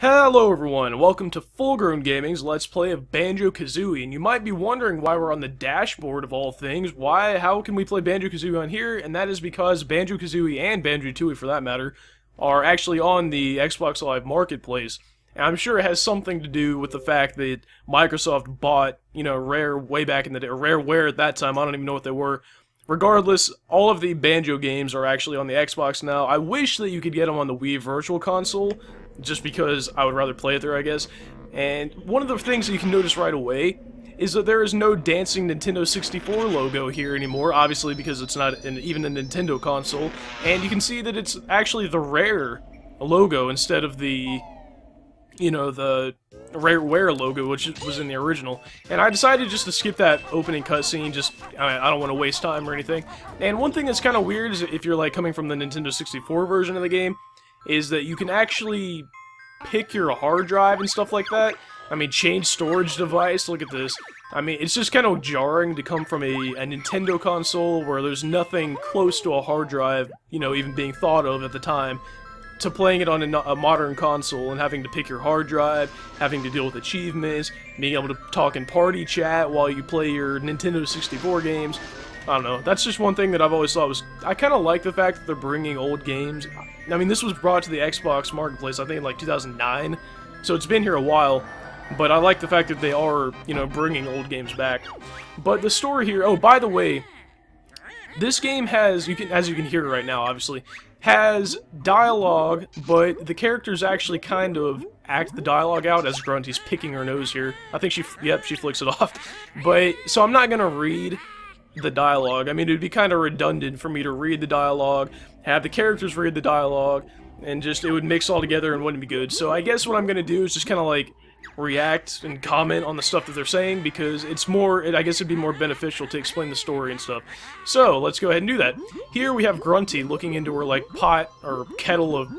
Hello everyone, welcome to FullGrownGaming's Let's Play of Banjo-Kazooie, and you might be wondering why we're on the dashboard of all things. How can we play Banjo-Kazooie on here? And that is because Banjo-Kazooie and Banjo-Tooie, for that matter, are actually on the Xbox Live Marketplace. And I'm sure it has something to do with the fact that Microsoft bought, Rare way back in the day, or Rareware at that time, I don't even know what they were. Regardless, all of the Banjo games are actually on the Xbox now. I wish that you could get them on the Wii Virtual Console, just because I would rather play it there, I guess. And one of the things that you can notice right away is that there is no dancing Nintendo 64 logo here anymore, obviously because it's not even a Nintendo console. And you can see that it's actually the Rare logo instead of the, the Rareware logo, which was in the original. And I decided just to skip that opening cutscene, I don't want to waste time or anything. And one thing that's kind of weird is if you're like coming from the Nintendo 64 version of the game, is that you can actually pick your hard drive and stuff like that. I mean, change storage device, look at this. I mean, it's just kind of jarring to come from a Nintendo console where there's nothing close to a hard drive, even being thought of at the time, to playing it on a modern console and having to pick your hard drive, having to deal with achievements, being able to talk in party chat while you play your Nintendo 64 games. I don't know, that's just one thing that I've always thought was... I kind of like the fact that they're bringing old games. I mean, this was brought to the Xbox Marketplace, I think, in like 2009, so it's been here a while, but I like the fact that they are, bringing old games back. But the story here... Oh, by the way, this game has, as you can hear right now, obviously, has dialogue, but the characters actually kind of act the dialogue out as Grunty's picking her nose here. I think she flicks it off. But, so I'm not gonna read the dialogue. I mean, it'd be kind of redundant for me to read the dialogue, have the characters read the dialogue, and just, it would mix all together and wouldn't be good. So I guess what I'm gonna do is just kind of like react and comment on the stuff that they're saying, because it's more, I guess it'd be more beneficial to explain the story and stuff. So, let's go ahead and do that. Here we have Grunty looking into her, like, pot or kettle of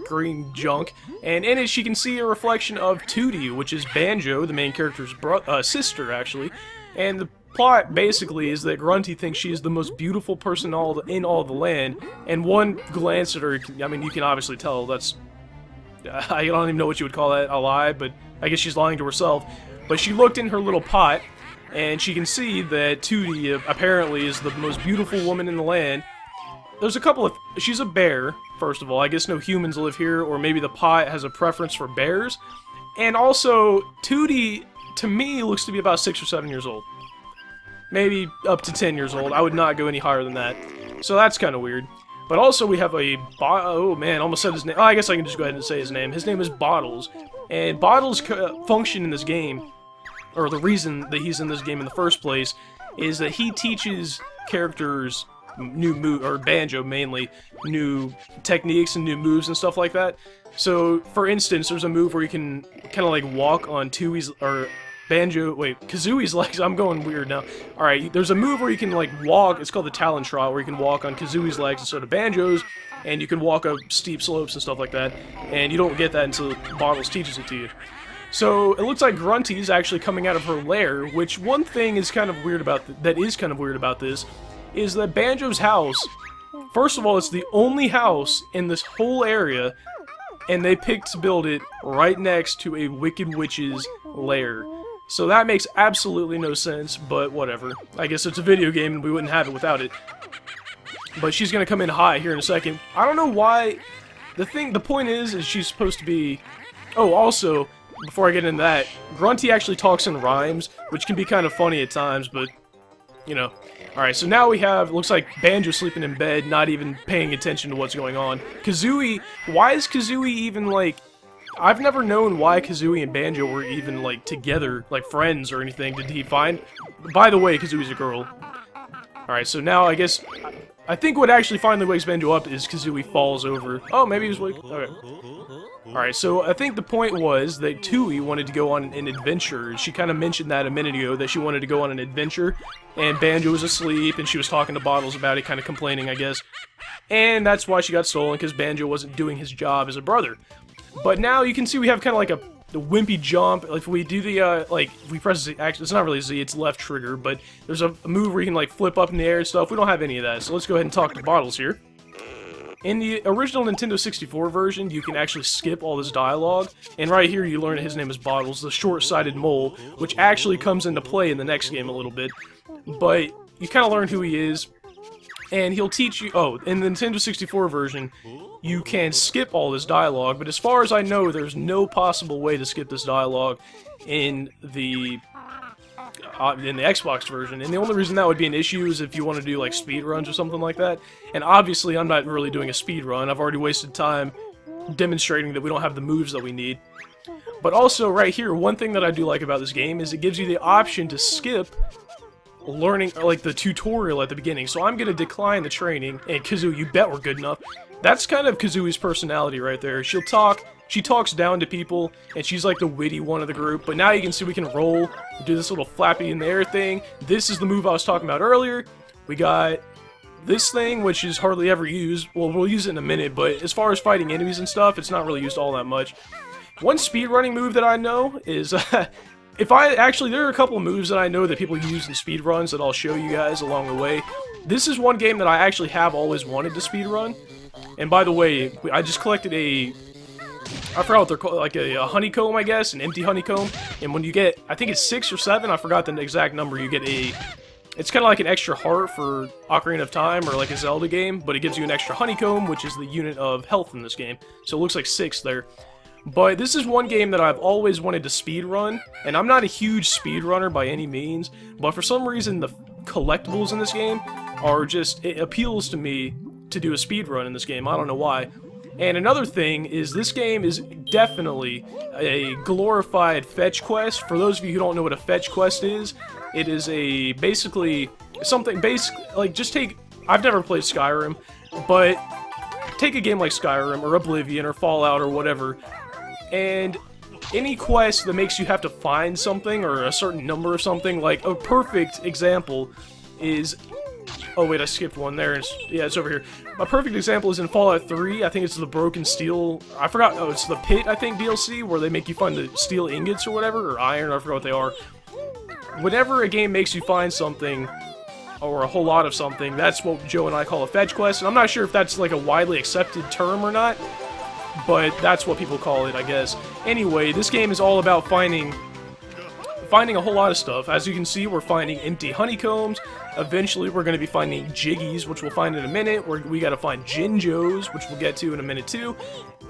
green junk, and in it she can see a reflection of Tootie, which is Banjo, the main character's sister, actually. And the plot, basically, is that Grunty thinks she is the most beautiful person in all the land, and one glance at her, I mean, you can obviously tell that's... I don't even know what you would call that, a lie, but I guess she's lying to herself. But she looked in her little pot, and she can see that Tootie apparently is the most beautiful woman in the land. There's a couple of... She's a bear, first of all. I guess no humans live here, or maybe the pot has a preference for bears. And also, Tootie, to me, looks to be about 6 or 7 years old. Maybe up to 10 years old. I would not go any higher than that. So that's kind of weird. But also we have a... Oh man, almost said his name. Oh, I guess I can just go ahead and say his name. His name is Bottles. And Bottles' function in this game, or the reason that he's in this game in the first place, is that he teaches characters new moves, or Banjo mainly, new techniques and new moves and stuff like that. So, for instance, there's a move where you can kind of like walk on Tooie's, or Kazooie's legs. I'm going weird now. Alright, there's a move where you can like walk, it's called the Talon Trot, where you can walk on Kazooie's legs instead of Banjo's, and you can walk up steep slopes and stuff like that, and you don't get that until Bottles teaches it to you. So, it looks like Grunty's actually coming out of her lair, which one thing is kind of weird about this, is that Banjo's house, first of all, it's the only house in this whole area, and they picked to build it right next to a Wicked Witch's lair. So that makes absolutely no sense, but whatever. I guess it's a video game and we wouldn't have it without it. But she's gonna come in high here in a second. I don't know why. The point is she's supposed to be... Oh, also, before I get into that, Grunty actually talks in rhymes, which can be kind of funny at times, but, Alright, so now we have, looks like Banjo sleeping in bed, not even paying attention to what's going on. Kazooie, why is Kazooie even, like... I've never known why Kazooie and Banjo were even, like, together, like, friends or anything. Did he find... By the way, Kazooie's a girl. Alright, so now, I guess... I think what actually finally wakes Banjo up is Kazooie falls over. Oh, maybe he was awake. Okay. Alright, so I think the point was that Tooie wanted to go on an adventure. She kind of mentioned that a minute ago, that she wanted to go on an adventure, and Banjo was asleep, and she was talking to Bottles about it, kind of complaining, I guess. And that's why she got stolen, because Banjo wasn't doing his job as a brother. But now you can see we have kind of like the wimpy jump. If we do the, if we press Z, actually, it's not really Z, it's left trigger, but there's a move where you can, like, flip up in the air and stuff. We don't have any of that, so let's go ahead and talk to Bottles here. In the original Nintendo 64 version, you can actually skip all this dialogue, and right here you learn that his name is Bottles, the short-sighted mole, which actually comes into play in the next game a little bit. But you kind of learn who he is, and he'll teach you... Oh, in the Nintendo 64 version, you can skip all this dialogue, but as far as I know, there's no possible way to skip this dialogue in the Xbox version, and the only reason that would be an issue is if you want to do like speed runs or something like that. And obviously I'm not really doing a speed run. I've already wasted time demonstrating that we don't have the moves that we need. But also right here, one thing that I do like about this game is it gives you the option to skip learning like the tutorial at the beginning. So I'm gonna decline the training, and Kazooie, you bet we're good enough. That's kind of Kazooie's personality right there. She talks down to people, and she's like the witty one of the group, but now you can see we can roll, do this little flappy in the air thing. This is the move I was talking about earlier. We got this thing, which is hardly ever used. Well, we'll use it in a minute, but as far as fighting enemies and stuff, it's not really used all that much. One speedrunning move that I know is, there are a couple of moves that I know that people use in speedruns that I'll show you guys along the way. This is one game that I actually have always wanted to speedrun. And by the way, I just collected I forgot what they're called, like a honeycomb, I guess, an empty honeycomb. And when you get, I think it's 6 or 7, I forgot the exact number, you get it's kind of like an extra heart for Ocarina of Time or like a Zelda game, but it gives you an extra honeycomb, which is the unit of health in this game. So it looks like 6 there. But this is one game that I've always wanted to speedrun, and I'm not a huge speedrunner by any means, but for some reason the collectibles in this game are just, it appeals to me to do a speedrun in this game. I don't know why. And another thing is this game is definitely a glorified fetch quest. For those of you who don't know what a fetch quest is, it is basically something like just take, I've never played Skyrim, but take a game like Skyrim or Oblivion or Fallout or whatever, and any quest that makes you have to find something or a certain number of something, like a perfect example is... Oh wait, I skipped one there. Yeah, it's over here. My perfect example is in Fallout 3. I think it's the Broken Steel... I forgot. Oh, it's the Pit, I think, DLC, where they make you find the steel ingots or whatever, or iron, I forgot what they are. Whenever a game makes you find something, or a whole lot of something, that's what Joe and I call a fetch quest. And I'm not sure if that's like a widely accepted term or not, but that's what people call it, I guess. Anyway, this game is all about finding a whole lot of stuff. As you can see, we're finding empty honeycombs. Eventually, we're going to be finding Jiggies, which we'll find in a minute. We got to find Jinjos, which we'll get to in a minute too.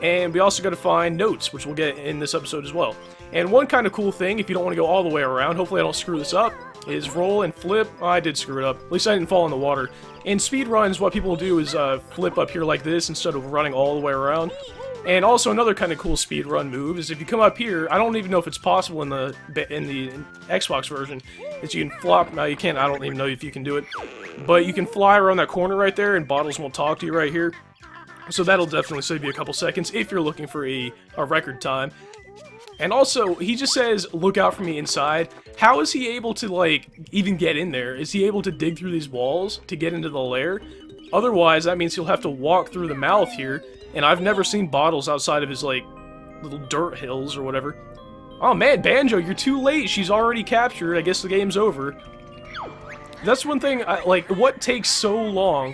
And we also got to find notes, which we'll get in this episode as well. And one kind of cool thing, if you don't want to go all the way around, hopefully I don't screw this up, is roll and flip. Oh, I did screw it up. At least I didn't fall in the water. In speedruns, what people do is flip up here like this instead of running all the way around. And also another kind of cool speedrun move is if you come up here, I don't even know if it's possible in the Xbox version, is you can flop, no you can't, I don't even know if you can do it, but you can fly around that corner right there and Bottles won't talk to you right here. So that'll definitely save you a couple seconds if you're looking for a record time. And also, he just says, look out for me inside. How is he able to, like, even get in there? Is he able to dig through these walls to get into the lair? Otherwise, that means he'll have to walk through the mouth here. And I've never seen Bottles outside of his, like, little dirt hills or whatever. Oh man, Banjo, you're too late. She's already captured. I guess the game's over. That's one thing, like, what takes so long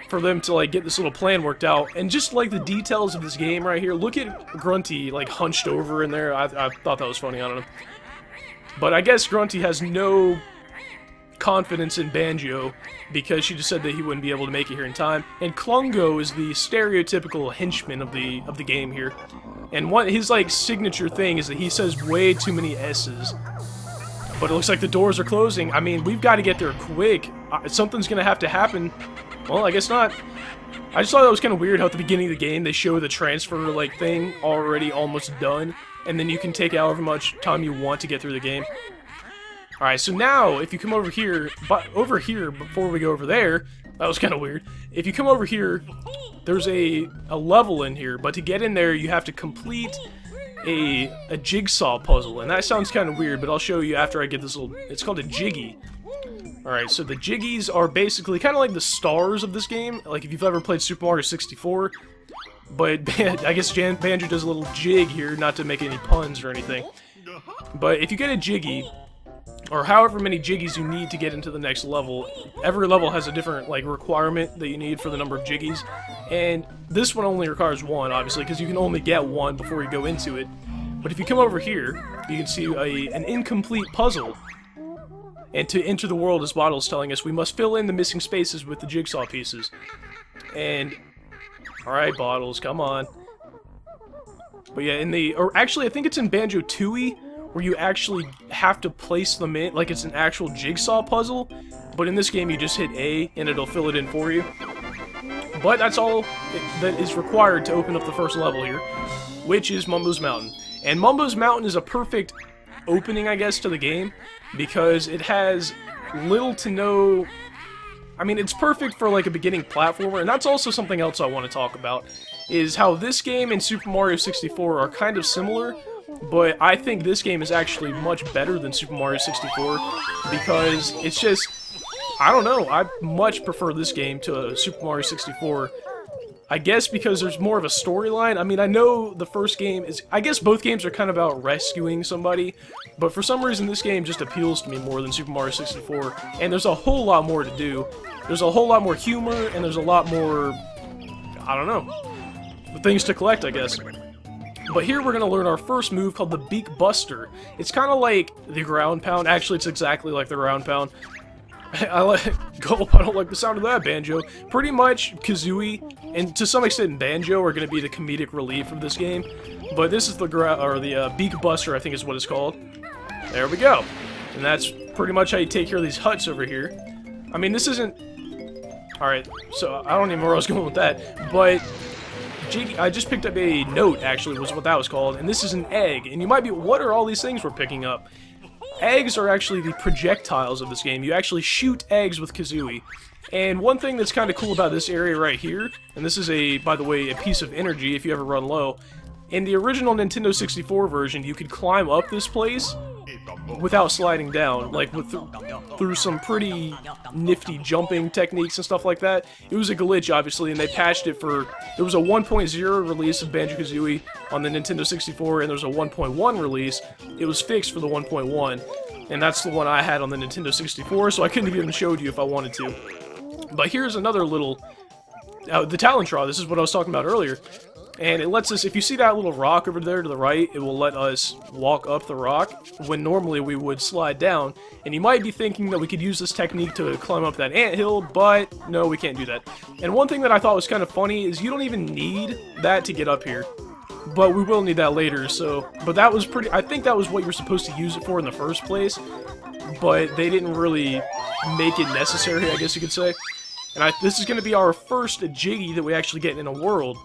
for them to, like, get this little plan worked out? And just, like, the details of this game right here. Look at Grunty, like, hunched over in there. I thought that was funny, I don't know. But I guess Grunty has no confidence in Banjo because she just said that he wouldn't be able to make it here in time. And Klungo is the stereotypical henchman of the game here. And his like signature thing is that he says way too many S's. But it looks like the doors are closing. I mean, we've got to get there quick. Something's gonna have to happen. Well, I guess not. I just thought that was kind of weird how at the beginning of the game they show the transfer like thing already almost done, and then you can take however much time you want to get through the game. Alright, so now, if you come over here, before we go over there, that was kind of weird. If you come over here, there's a level in here, but to get in there, you have to complete a jigsaw puzzle, and that sounds kind of weird, but I'll show you after I get this little, it's called a Jiggy. Alright, so the Jiggies are basically kind of like the stars of this game, like if you've ever played Super Mario 64, but I guess Banjo does a little jig here, not to make any puns or anything. But if you get a Jiggy, or however many jiggies you need to get into the next level. Every level has a different, like, requirement that you need for the number of jiggies, and this one only requires one, obviously, because you can only get one before you go into it. But if you come over here, you can see an incomplete puzzle. And to enter the world, as Bottle is telling us, we must fill in the missing spaces with the jigsaw pieces. And, alright, Bottles, come on. But yeah, or actually, I think it's in Banjo-Tooie, where you actually have to place them in, like it's an actual jigsaw puzzle. But in this game, you just hit A, and it'll fill it in for you. But that's all that is required to open up the first level here, which is Mumbo's Mountain. And Mumbo's Mountain is a perfect opening, I guess, to the game, because it has little to no... I mean, it's perfect for, like, a beginning platformer, and that's also something else I want to talk about, is how this game and Super Mario 64 are kind of similar, but I think this game is actually much better than Super Mario 64, because it's just... I don't know, I much prefer this game to Super Mario 64. I guess because there's more of a storyline. I mean, I know the first game is... I guess both games are kind of about rescuing somebody, but for some reason this game just appeals to me more than Super Mario 64, and there's a whole lot more to do. There's a whole lot more humor, and there's a lot more... I don't know. Things to collect, I guess. But here we're going to learn our first move called the Beak Buster. It's kind of like the ground pound. Actually, it's exactly like the ground pound. Gulp, I don't like the sound of that, Banjo. Pretty much, Kazooie, and to some extent Banjo, are going to be the comedic relief of this game. But this is the Beak Buster, I think is what it's called. There we go. And that's pretty much how you take care of these huts over here. I mean, this isn't... Alright, so I don't even know where I was going with that. But I just picked up a note, actually, was what that was called. And this is an egg. And you might be, what are all these things we're picking up? Eggs are actually the projectiles of this game. You actually shoot eggs with Kazooie. And one thing that's kind of cool about this area right here, and this is by the way, a piece of energy if you ever run low. In the original Nintendo 64 version, you could climb up this place without sliding down, like through some pretty nifty jumping techniques and stuff like that. It was a glitch, obviously, and they patched it for... There was a 1.0 release of Banjo-Kazooie on the Nintendo 64, and there was a 1.1 release. It was fixed for the 1.1, and that's the one I had on the Nintendo 64, so I couldn't have even showed you if I wanted to. But here's another little... the talent draw, this is what I was talking about earlier. And it lets us, if you see that little rock over there to the right, it will let us walk up the rock, when normally we would slide down. And you might be thinking that we could use this technique to climb up that anthill, but no, we can't do that. And one thing that I thought was kind of funny is you don't even need that to get up here. But we will need that later, so... But that was pretty... I think that was what you were supposed to use it for in the first place. But they didn't really make it necessary, I guess you could say. And this is going to be our first Jiggy that we actually get in a world.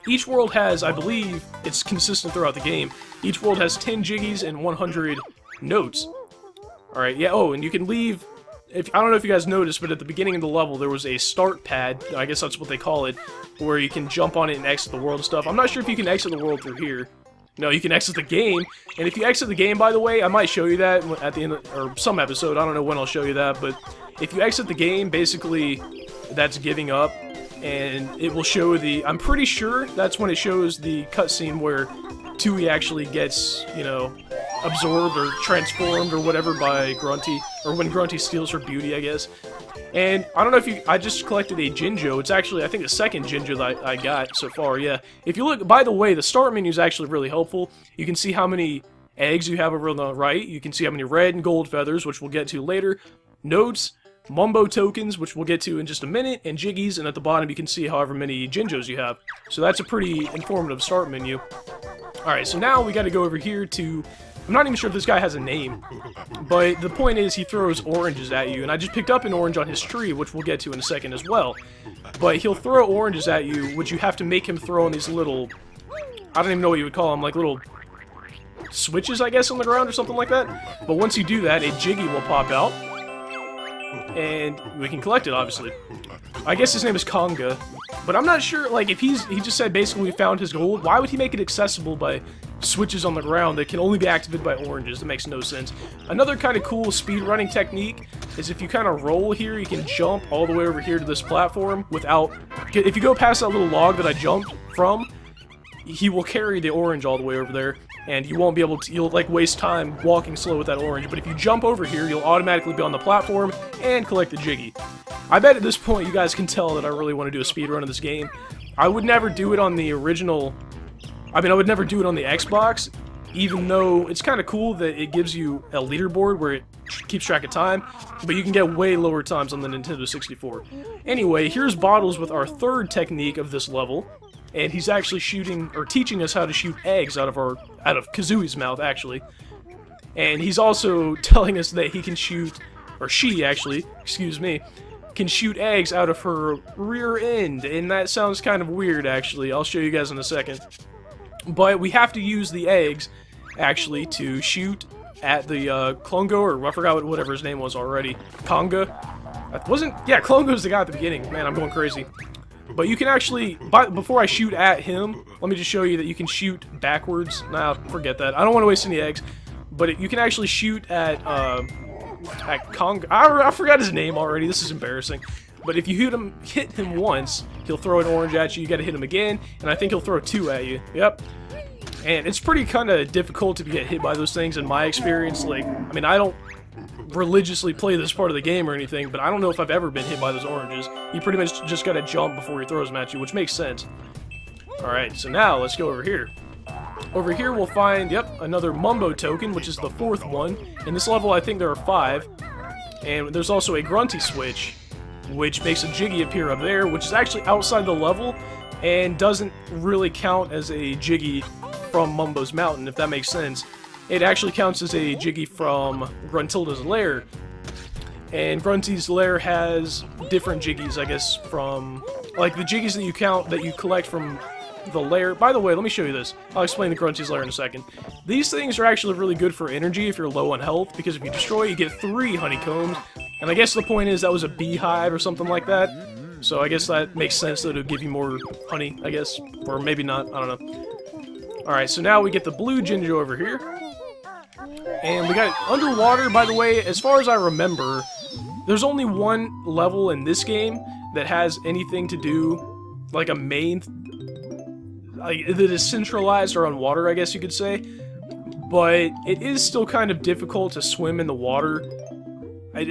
Each world has, I believe, it's consistent throughout the game, each world has 10 Jiggies and 100 notes. Alright, yeah, oh, and you can leave, I don't know if you guys noticed, but at the beginning of the level there was a start pad, I guess that's what they call it, where you can jump on it and exit the world and stuff. I'm not sure if you can exit the world through here. No, you can exit the game, and if you exit the game, by the way, I might show you that at the end of, or some episode, I don't know when I'll show you that, but if you exit the game, basically, that's giving up. And it will show I'm pretty sure that's when it shows the cutscene where Tooie actually gets, you know, absorbed or transformed or whatever by Grunty, or when Grunty steals her beauty, I guess. And I don't know if I just collected a Jinjo. It's actually, I think, the second Jinjo that I got so far, yeah. If you look, by the way, the start menu is actually really helpful. You can see how many eggs you have over on the right. You can see how many red and gold feathers, which we'll get to later. Notes. Mumbo tokens, which we'll get to in just a minute, and Jiggies, and at the bottom you can see however many Jinjos you have. So that's a pretty informative start menu. Alright, so now we gotta go over here to... I'm not even sure if this guy has a name, but the point is he throws oranges at you, and I just picked up an orange on his tree, which we'll get to in a second as well. But he'll throw oranges at you, which you have to make him throw on these little... I don't even know what you would call them, like little switches, I guess, on the ground or something like that. But once you do that, a Jiggy will pop out. And we can collect it, obviously. I guess his name is Conga. But I'm not sure, like, if he just said basically we found his gold, why would he make it accessible by switches on the ground that can only be activated by oranges? That makes no sense. Another kind of cool speedrunning technique is if you kind of roll here, you can jump all the way over here to this platform without... If you go past that little log that I jumped from, he will carry the orange all the way over there, and you won't be able to, you'll like waste time walking slow with that orange, but if you jump over here, you'll automatically be on the platform and collect the Jiggy. I bet at this point you guys can tell that I really want to do a speedrun of this game. I would never do it on the original, I would never do it on the Xbox, even though it's kind of cool that it gives you a leaderboard where it keeps track of time, but you can get way lower times on the Nintendo 64. Anyway, here's Bottles with our third technique of this level, and he's actually shooting, or teaching us how to shoot eggs out of Kazooie's mouth, actually. And he's also telling us that he can shoot, or she actually, excuse me, can shoot eggs out of her rear end, and that sounds kind of weird, actually. I'll show you guys in a second. But we have to use the eggs, actually, to shoot at the Klongo, or I forgot whatever his name was already. Konga? Yeah, Klongo's the guy at the beginning. Man, I'm going crazy. But you can actually, before I shoot at him, let me just show you that you can shoot backwards. Nah, forget that. I don't want to waste any eggs. But you can actually shoot at Konga. I forgot his name already. This is embarrassing. But if you hit him once, he'll throw an orange at you. You gotta hit him again, and I think he'll throw 2 at you. Yep. And it's pretty kind of difficult to get hit by those things in my experience. Like, I mean, I don't religiously play this part of the game or anything, but I don't know if I've ever been hit by those oranges. You pretty much just gotta jump before he throws them at you, which makes sense. Alright, so now let's go over here. Over here we'll find, yep, another Mumbo token, which is the 4th one. In this level I think there are 5. And there's also a Grunty switch, which makes a Jiggy appear up there, which is actually outside the level, and doesn't really count as a Jiggy from Mumbo's Mountain, if that makes sense. It actually counts as a Jiggy from Gruntilda's lair. And Grunty's lair has different Jiggies, I guess, from, like, the Jiggies that you collect from the lair. By the way, let me show you this. I'll explain the Grunty's lair in a second. These things are actually really good for energy if you're low on health, because if you destroy, you get 3 honeycombs. And I guess the point is that was a beehive or something like that. So I guess that makes sense that it would give you more honey, I guess. Or maybe not, I don't know. Alright, so now we get the blue Jinjo over here. And we got underwater, by the way, as far as I remember, there's only one level in this game that has anything to do, like a main, like, that is centralized or on water, I guess you could say. But it is still kind of difficult to swim in the water.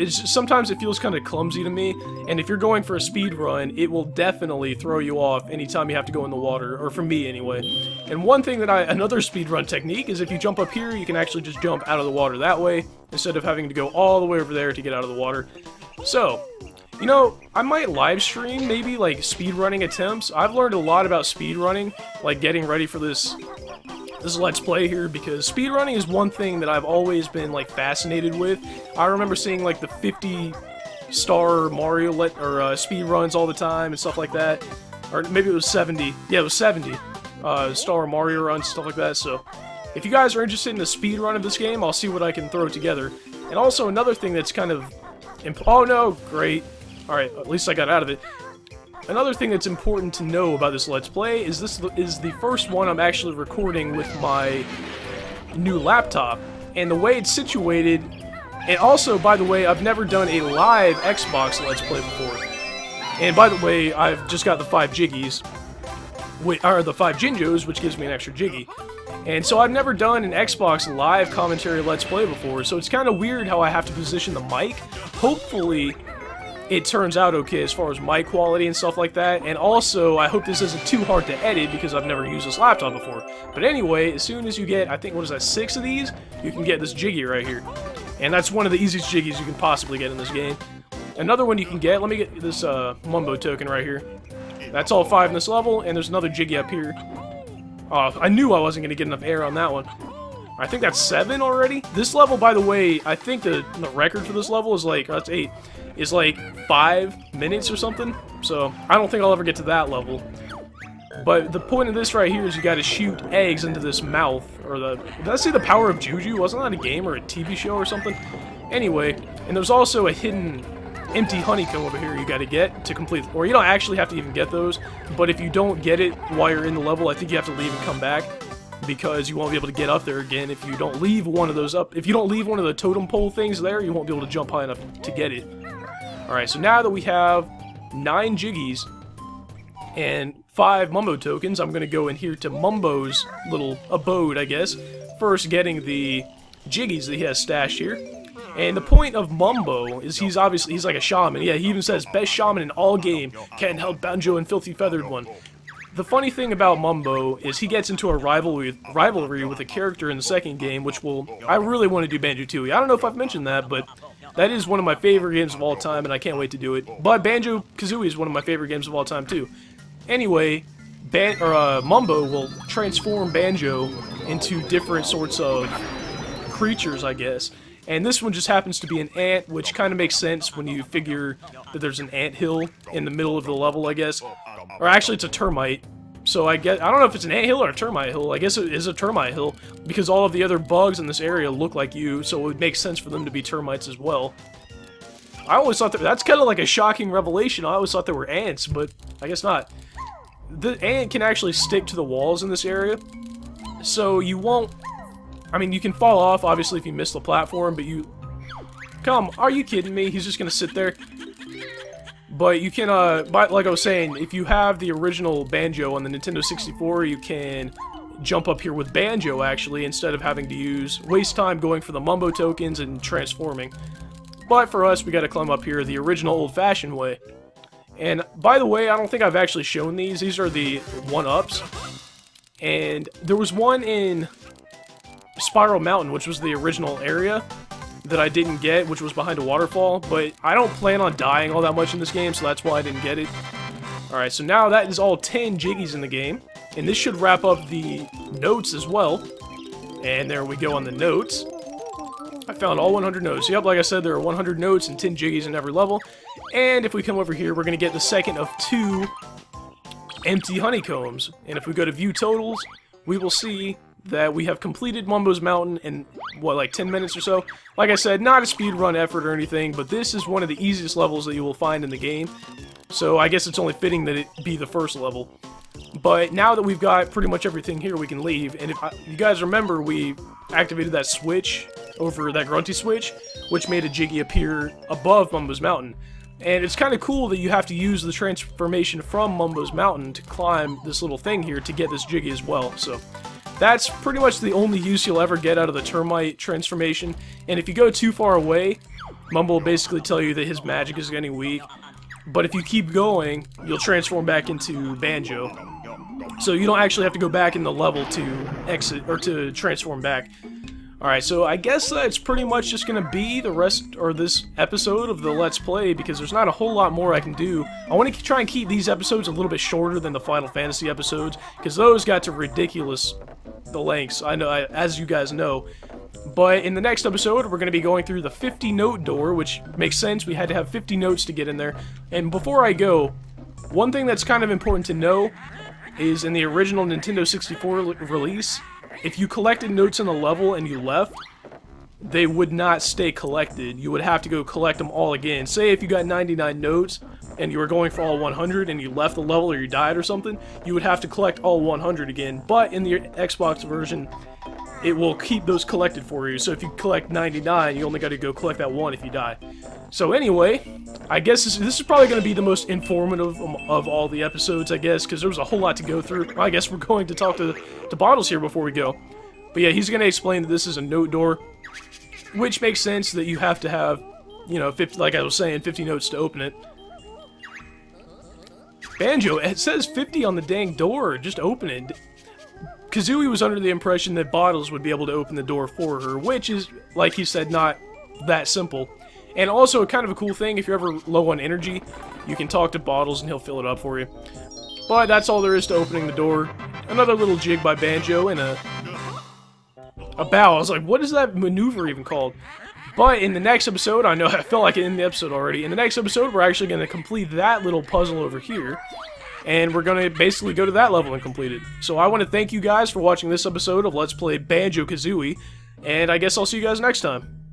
Sometimes it feels kind of clumsy to me, and if you're going for a speed run, it will definitely throw you off anytime you have to go in the water, or for me anyway. And one thing that another speed run technique is if you jump up here, you can actually just jump out of the water that way, instead of having to go all the way over there to get out of the water. So, you know, I might live stream maybe like speed running attempts. I've learned a lot about speed running, like getting ready for this Let's Play here, because speedrunning is one thing that I've always been, like, fascinated with. I remember seeing, like, the 50-star Mario speedruns all the time and stuff like that. Or maybe it was 70. Yeah, it was 70 star Mario runs, stuff like that. So, if you guys are interested in the speedrun of this game, I'll see what I can throw together. And also, another thing that's kind of... Oh, no! Great. Alright, at least I got out of it. Another thing that's important to know about this Let's Play is this is the first one I'm actually recording with my new laptop. And the way it's situated... And also, by the way, I've never done a live Xbox Let's Play before. And by the way, I've just got the 5 Jiggies. Or the 5 Jinjos, which gives me an extra Jiggy. And so I've never done an Xbox live commentary Let's Play before, so it's kind of weird how I have to position the mic. Hopefully it turns out okay as far as mic quality and stuff like that, and also I hope this isn't too hard to edit because I've never used this laptop before. But anyway, as soon as you get, I think, what is that, 6 of these, you can get this Jiggy right here. And that's one of the easiest Jiggies you can possibly get in this game. Another one you can get, let me get this Mumbo token right here. That's all 5 in this level, and there's another Jiggy up here. I knew I wasn't going to get enough air on that one. I think that's 7 already. This level, by the way, I think the record for this level is like, that's 8. Is like 5 minutes or something, so I don't think I'll ever get to that level. But the point of this right here is you gotta shoot eggs into this mouth, or did I say the power of Juju? Wasn't that a game or a TV show or something? Anyway, and there's also a hidden empty honeycomb over here you gotta get to complete, or you don't actually have to even get those, but if you don't get it while you're in the level, I think you have to leave and come back, because you won't be able to get up there again if you don't leave one of those up. If you don't leave one of the totem pole things there, you won't be able to jump high enough to get it. Alright, so now that we have 9 Jiggies and 5 Mumbo tokens, I'm going to go in here to Mumbo's little abode, I guess. First, getting the Jiggies that he has stashed here. And the point of Mumbo is he's like a shaman. Yeah, he even says, best shaman in all game. Can't help Banjo and Filthy Feathered One. The funny thing about Mumbo is he gets into a rivalry with a character in the second game, which I really want to do Banjo-Tooie. I don't know if I've mentioned that, but that is one of my favorite games of all time, and I can't wait to do it. But Banjo-Kazooie is one of my favorite games of all time, too. Anyway, Mumbo will transform Banjo into different sorts of creatures, I guess. And this one just happens to be an ant, which kind of makes sense when you figure that there's an ant hill in the middle of the level, I guess. Or actually, it's a termite. So I don't know if it's an ant hill or a termite hill. I guess it is a termite hill, because all of the other bugs in this area look like you, so it would make sense for them to be termites as well. I always thought that's kind of like a shocking revelation. I always thought they were ants, but I guess not. The ant can actually stick to the walls in this area, so you won't... I mean, you can fall off, obviously, if you miss the platform, but you... Come, are you kidding me? He's just gonna sit there. But you can, like I was saying, if you have the original Banjo on the Nintendo 64, you can jump up here with Banjo, actually, instead of having to waste time going for the Mumbo tokens and transforming. But for us, we gotta climb up here the original old-fashioned way. And, by the way, I don't think I've actually shown these. These are the 1-ups. And there was one in Spiral Mountain, which was the original area, that I didn't get, which was behind a waterfall, but I don't plan on dying all that much in this game, so that's why I didn't get it. Alright, so now that is all 10 Jiggies in the game, and this should wrap up the notes as well. And there we go on the notes. I found all 100 notes. Yep, like I said, there are 100 notes and 10 Jiggies in every level. And if we come over here, we're going to get the second of 2 empty honeycombs. And if we go to view totals, we will see that we have completed Mumbo's Mountain in, what, like 10 minutes or so? Like I said, not a speedrun effort or anything, but this is one of the easiest levels that you will find in the game. So I guess it's only fitting that it be the first level. But now that we've got pretty much everything here, we can leave. And if you guys remember, we activated that switch over that Grunty switch, which made a Jiggy appear above Mumbo's Mountain. And it's kind of cool that you have to use the transformation from Mumbo's Mountain to climb this little thing here to get this Jiggy as well. So that's pretty much the only use you'll ever get out of the termite transformation. And if you go too far away, Mumbo will basically tell you that his magic is getting weak. But if you keep going, you'll transform back into Banjo. So you don't actually have to go back in the level to exit, or to transform back. Alright, so I guess that's pretty much just going to be the rest, or this episode of the Let's Play, because there's not a whole lot more I can do. I want to try and keep these episodes a little bit shorter than the Final Fantasy episodes, because those got to ridiculous the lengths, I know, as you guys know. But in the next episode, we're going to be going through the 50-note door, which makes sense. We had to have 50 notes to get in there. And before I go, one thing that's kind of important to know is in the original Nintendo 64 release, if you collected notes in the level and you left, they would not stay collected. You would have to go collect them all again. Say if you got 99 notes and you were going for all 100 and you left the level or you died or something, you would have to collect all 100 again. But in the Xbox version, it will keep those collected for you. So if you collect 99, you only got to go collect that one if you die. So anyway, I guess this is probably going to be the most informative of all the episodes, I guess, because there was a whole lot to go through. I guess we're going to talk to Bottles here before we go. But yeah, he's going to explain that this is a note door, which makes sense that you have to have, you know, 50, like I was saying, 50 notes to open it. Banjo, it says 50 on the dang door. Just open it. Kazooie was under the impression that Bottles would be able to open the door for her, which is, like he said, not that simple. And also, kind of a cool thing, if you're ever low on energy, you can talk to Bottles and he'll fill it up for you. But that's all there is to opening the door. Another little jig by Banjo and a bow. I was like, what is that maneuver even called? But in the next episode, I know I felt like it in the episode already. In the next episode, we're actually going to complete that little puzzle over here. And we're going to basically go to that level and complete it. So I want to thank you guys for watching this episode of Let's Play Banjo-Kazooie. And I guess I'll see you guys next time.